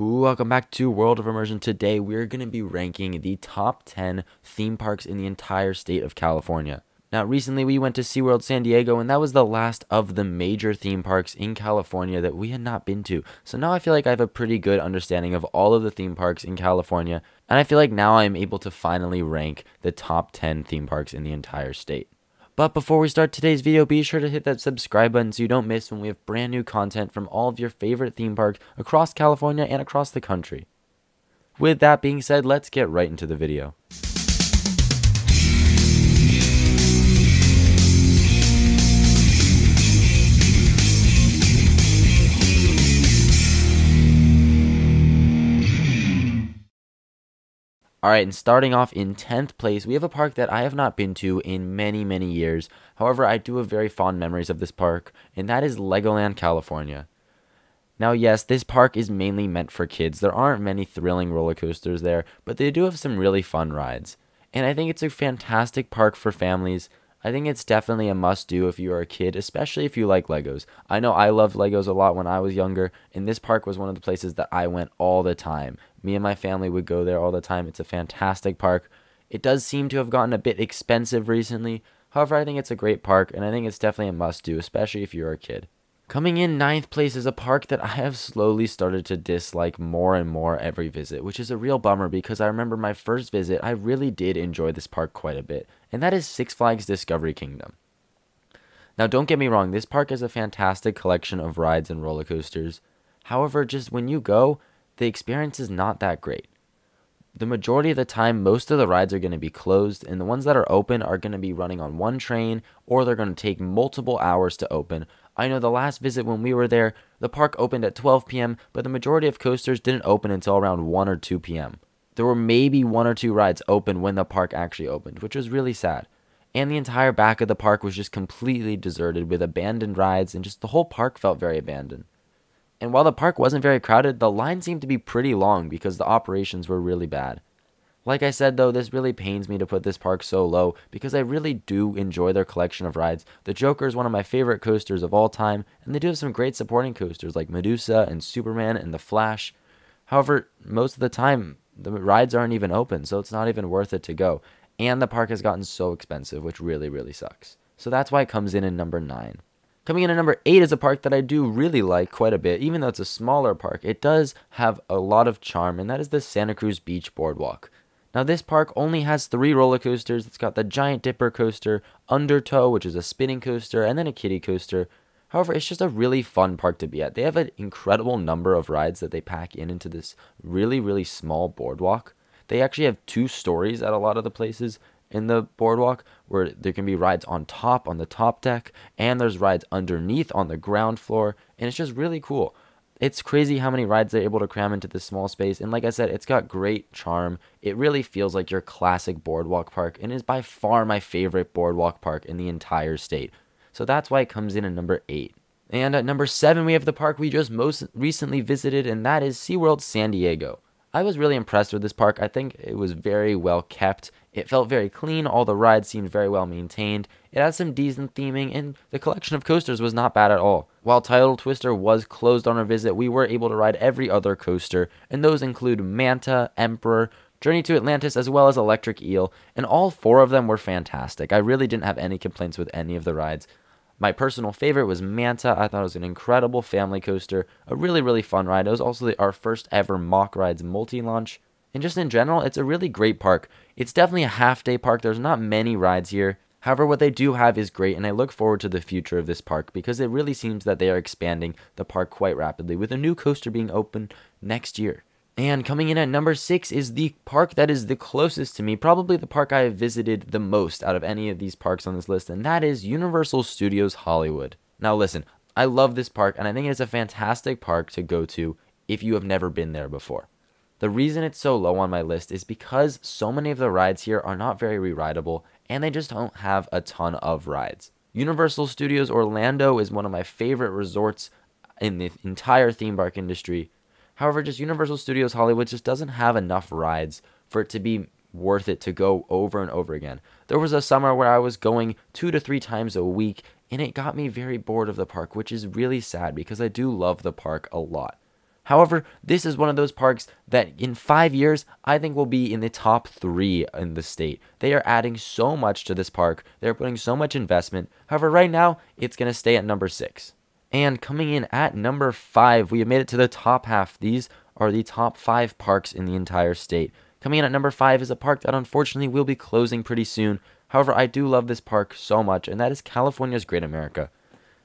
Welcome back to World of Immersion. Today we're going to be ranking the top 10 theme parks in the entire state of California. Now recently we went to SeaWorld San Diego, and that was the last of the major theme parks in California that we had not been to. So now I feel like I have a pretty good understanding of all of the theme parks in California, and I feel like now I'm able to finally rank the top 10 theme parks in the entire state. But before we start today's video, be sure to hit that subscribe button so you don't miss when we have brand new content from all of your favorite theme parks across California and across the country. With that being said, let's get right into the video. Alright, and starting off in 10th place, we have a park that I have not been to in many years. However, I do have very fond memories of this park, and that is Legoland California. Now, yes, this park is mainly meant for kids. There aren't many thrilling roller coasters there, but they do have some really fun rides. And I think it's a fantastic park for families. I think it's definitely a must-do if you are a kid, especially if you like Legos. I know I loved Legos a lot when I was younger, and this park was one of the places that I went all the time. Me and my family would go there all the time. It's a fantastic park. It does seem to have gotten a bit expensive recently. However, I think it's a great park, and I think it's definitely a must-do, especially if you're a kid. Coming in 9th place is a park that I have slowly started to dislike more and more every visit, which is a real bummer because I remember my first visit, I really did enjoy this park quite a bit, and that is Six Flags Discovery Kingdom. Now, don't get me wrong, this park is a fantastic collection of rides and roller coasters. However, just when you go, the experience is not that great. The majority of the time, most of the rides are going to be closed, and the ones that are open are going to be running on one train, or they're going to take multiple hours to open. I know the last visit when we were there, the park opened at 12 p.m., but the majority of coasters didn't open until around 1 or 2 p.m. There were maybe 1 or 2 rides open when the park actually opened, which was really sad. And the entire back of the park was just completely deserted with abandoned rides, and just the whole park felt very abandoned. And while the park wasn't very crowded, the line seemed to be pretty long because the operations were really bad. Like I said though, this really pains me to put this park so low because I really do enjoy their collection of rides. The Joker is one of my favorite coasters of all time, and they do have some great supporting coasters like Medusa and Superman and The Flash. However, most of the time, the rides aren't even open, so it's not even worth it to go. And the park has gotten so expensive, which really sucks. So that's why it comes in number 9. Coming in at number 8 is a park that I do really like quite a bit. Even though it's a smaller park, it does have a lot of charm, and that is the Santa Cruz Beach Boardwalk. Now, this park only has 3 roller coasters. It's got the Giant Dipper coaster, Undertow, which is a spinning coaster, and then a kiddie coaster. However, it's just a really fun park to be at. They have an incredible number of rides that they pack into this really small boardwalk. They actually have 2 stories at a lot of the places in the boardwalk, where there can be rides on top, on the top deck, and there's rides underneath on the ground floor, and it's just really cool. It's crazy how many rides they're able to cram into this small space, and like I said, it's got great charm. It really feels like your classic boardwalk park, and is by far my favorite boardwalk park in the entire state. So that's why it comes in at number 8. And at number 7, we have the park we just most recently visited, and that is SeaWorld San Diego. I was really impressed with this park. I think it was very well kept. It felt very clean. All the rides seemed very well maintained. It had some decent theming, and the collection of coasters was not bad at all. While Tidal Twister was closed on our visit, we were able to ride every other coaster, and those include Manta, Emperor, Journey to Atlantis, as well as Electric Eel, and all 4 of them were fantastic. I really didn't have any complaints with any of the rides. My personal favorite was Manta. I thought it was an incredible family coaster, a really fun ride. It was also our first ever Mock Rides multi-launch. And just in general, it's a really great park. It's definitely a half-day park. There's not many rides here. However, what they do have is great, and I look forward to the future of this park because it really seems that they are expanding the park quite rapidly, with a new coaster being open next year. And coming in at number 6 is the park that is the closest to me, probably the park I have visited the most out of any of these parks on this list, and that is Universal Studios Hollywood. Now listen, I love this park, and I think it's a fantastic park to go to if you have never been there before. The reason it's so low on my list is because so many of the rides here are not very re-rideable, and they just don't have a ton of rides. Universal Studios Orlando is one of my favorite resorts in the entire theme park industry. However, just Universal Studios Hollywood just doesn't have enough rides for it to be worth it to go over and over again. There was a summer where I was going 2 to 3 times a week, and it got me very bored of the park, which is really sad because I do love the park a lot. However, this is one of those parks that in 5 years, I think will be in the top 3 in the state. They are adding so much to this park. They're putting so much investment. However, right now, it's going to stay at number 6. And coming in at number 5, we have made it to the top half. These are the top 5 parks in the entire state. Coming in at number 5 is a park that unfortunately will be closing pretty soon. However, I do love this park so much, and that is California's Great America.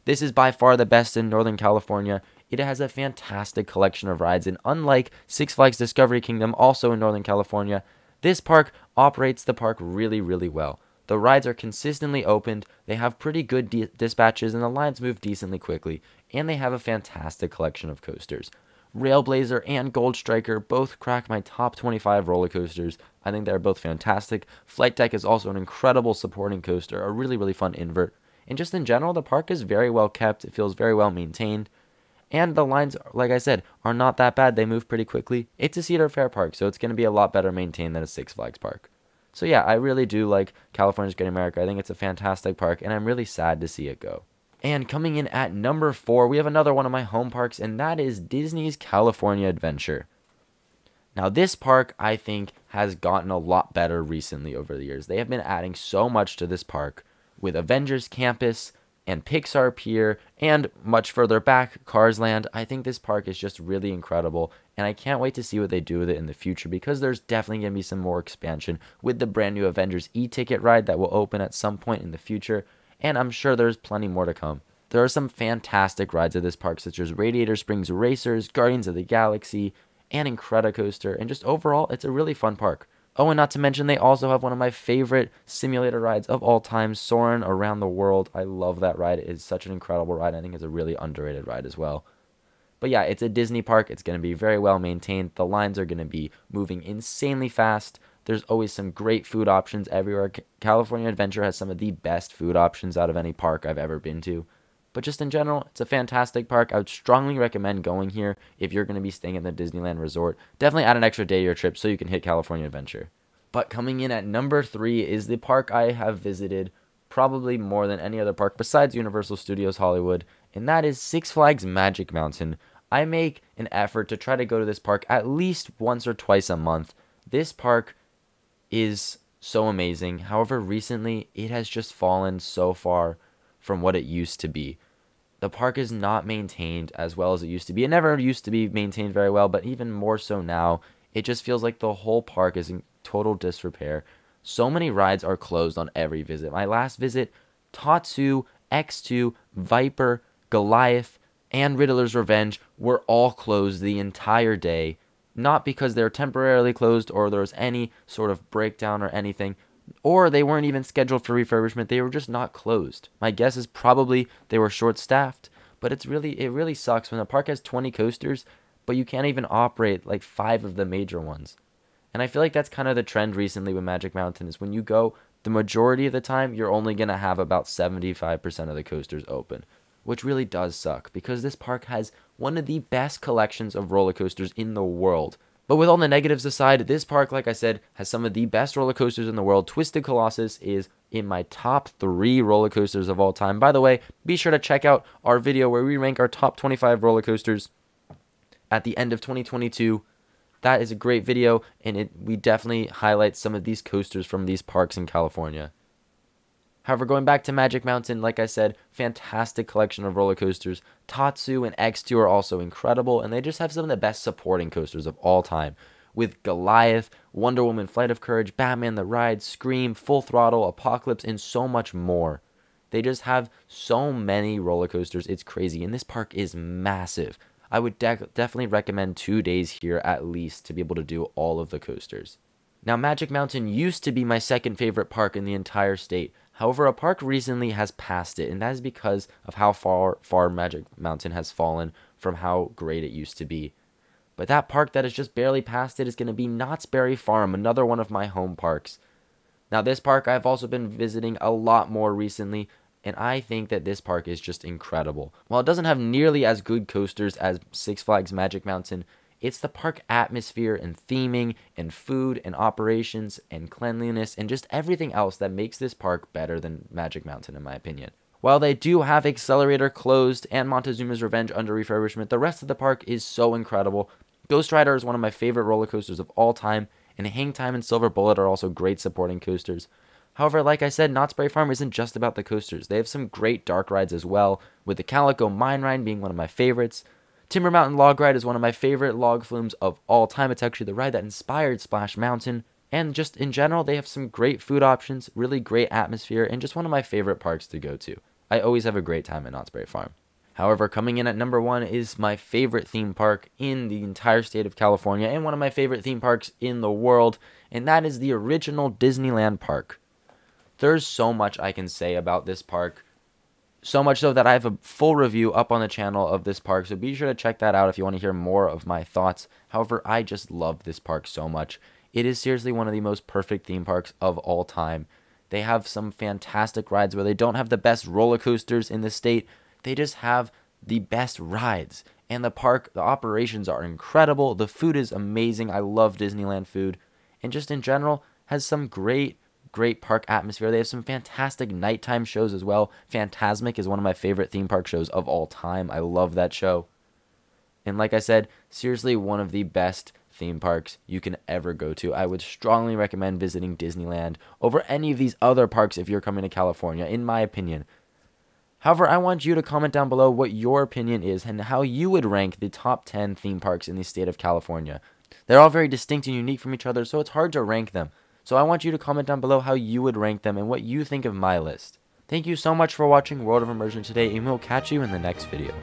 This is by far the best in Northern California. It has a fantastic collection of rides, and unlike Six Flags Discovery Kingdom, also in Northern California, this park operates the park really, really well. The rides are consistently opened, they have pretty good dispatches, and the lines move decently quickly, and they have a fantastic collection of coasters. Railblazer and Gold Striker both crack my top 25 roller coasters. I think they're both fantastic. Flight Deck is also an incredible supporting coaster, a really, really fun invert. And just in general, the park is very well kept. It feels very well maintained. And the lines, like I said, are not that bad. They move pretty quickly. It's a Cedar Fair park, so it's going to be a lot better maintained than a Six Flags park. So yeah, I really do like California's Great America. I think it's a fantastic park, and I'm really sad to see it go. And coming in at number 4, we have another one of my home parks, and that is Disney's California Adventure. Now, this park, I think, has gotten a lot better recently over the years. They have been adding so much to this park with Avengers Campus and Pixar Pier and much further back, Cars Land. I think this park is just really incredible, and I can't wait to see what they do with it in the future because there's definitely going to be some more expansion with the brand new Avengers e-ticket ride that will open at some point in the future, and I'm sure there's plenty more to come. There are some fantastic rides at this park, such as Radiator Springs Racers, Guardians of the Galaxy, and Incredicoaster, and just overall, it's a really fun park. Oh, and not to mention, they also have one of my favorite simulator rides of all time, Soarin' Around the World. I love that ride. It is such an incredible ride. I think it's a really underrated ride as well. But yeah, it's a Disney park. It's going to be very well maintained. The lines are going to be moving insanely fast. There's always some great food options everywhere. California Adventure has some of the best food options out of any park I've ever been to. But just in general, it's a fantastic park. I would strongly recommend going here if you're going to be staying at the Disneyland Resort. Definitely add an extra day to your trip so you can hit California Adventure. But coming in at number 3 is the park I have visited probably more than any other park besides Universal Studios Hollywood, and that is Six Flags Magic Mountain. I make an effort to try to go to this park at least once or twice a month. This park is so amazing. However, recently it has just fallen so far from what it used to be. The park is not maintained as well as it used to be. It never used to be maintained very well, but even more so now. It just feels like the whole park is in total disrepair. So many rides are closed on every visit. My last visit, Tatsu, X2, Viper, Goliath, and Riddler's Revenge were all closed the entire day. Not because they're temporarily closed or there was any sort of breakdown or anything, or they weren't even scheduled for refurbishment. They were just not closed. My guess is probably they were short-staffed, but it really sucks when the park has 20 coasters, but you can't even operate like 5 of the major ones. And I feel like that's kind of the trend recently with Magic Mountain is when you go, the majority of the time, you're only going to have about 75% of the coasters open, which really does suck because this park has one of the best collections of roller coasters in the world. But with all the negatives aside, this park, like I said, has some of the best roller coasters in the world. Twisted Colossus is in my top 3 roller coasters of all time. By the way, be sure to check out our video where we rank our top 25 roller coasters at the end of 2022. That is a great video, and we definitely highlight some of these coasters from these parks in California. However, going back to Magic Mountain, like I said, fantastic collection of roller coasters. Tatsu and X2 are also incredible, and they just have some of the best supporting coasters of all time. With Goliath, Wonder Woman Flight of Courage, Batman the Ride, Scream, Full Throttle, Apocalypse, and so much more. They just have so many roller coasters, it's crazy, and this park is massive. I would definitely recommend 2 days here at least to be able to do all of the coasters. Now, Magic Mountain used to be my second favorite park in the entire state. However, a park recently has passed it, and that is because of how far Magic Mountain has fallen from how great it used to be. But that park that has just barely passed it is going to be Knott's Berry Farm, another one of my home parks. Now, this park I've also been visiting a lot more recently, and I think that this park is just incredible. While it doesn't have nearly as good coasters as Six Flags Magic Mountain, it's the park atmosphere and theming and food and operations and cleanliness and just everything else that makes this park better than Magic Mountain in my opinion. While they do have Accelerator closed and Montezuma's Revenge under refurbishment, the rest of the park is so incredible. Ghost Rider is one of my favorite roller coasters of all time, and Hang Time and Silver Bullet are also great supporting coasters. However, like I said, Knott's Berry Farm isn't just about the coasters. They have some great dark rides as well, with the Calico Mine Ride being one of my favorites. Timber Mountain Log Ride is one of my favorite log flumes of all time. It's actually the ride that inspired Splash Mountain. And just in general, they have some great food options, really great atmosphere, and just one of my favorite parks to go to. I always have a great time at Knott's Berry Farm. However, coming in at number 1 is my favorite theme park in the entire state of California and one of my favorite theme parks in the world, and that is the original Disneyland Park. There's so much I can say about this park, so much so that I have a full review up on the channel of this park, so be sure to check that out if you want to hear more of my thoughts. However, I just love this park so much. It is seriously one of the most perfect theme parks of all time. They have some fantastic rides where they don't have the best roller coasters in the state. They just have the best rides. And the park, the operations are incredible. The food is amazing. I love Disneyland food. And just in general, has some great park atmosphere. They have some fantastic nighttime shows as well. Fantasmic is one of my favorite theme park shows of all time. I love that show. And like I said, seriously one of the best theme parks you can ever go to. I would strongly recommend visiting Disneyland over any of these other parks if you're coming to California, in my opinion. However, I want you to comment down below what your opinion is and how you would rank the top 10 theme parks in the state of California. They're all very distinct and unique from each other, so it's hard to rank them. So I want you to comment down below how you would rank them and what you think of my list. Thank you so much for watching World of Immersion today, and we'll catch you in the next video.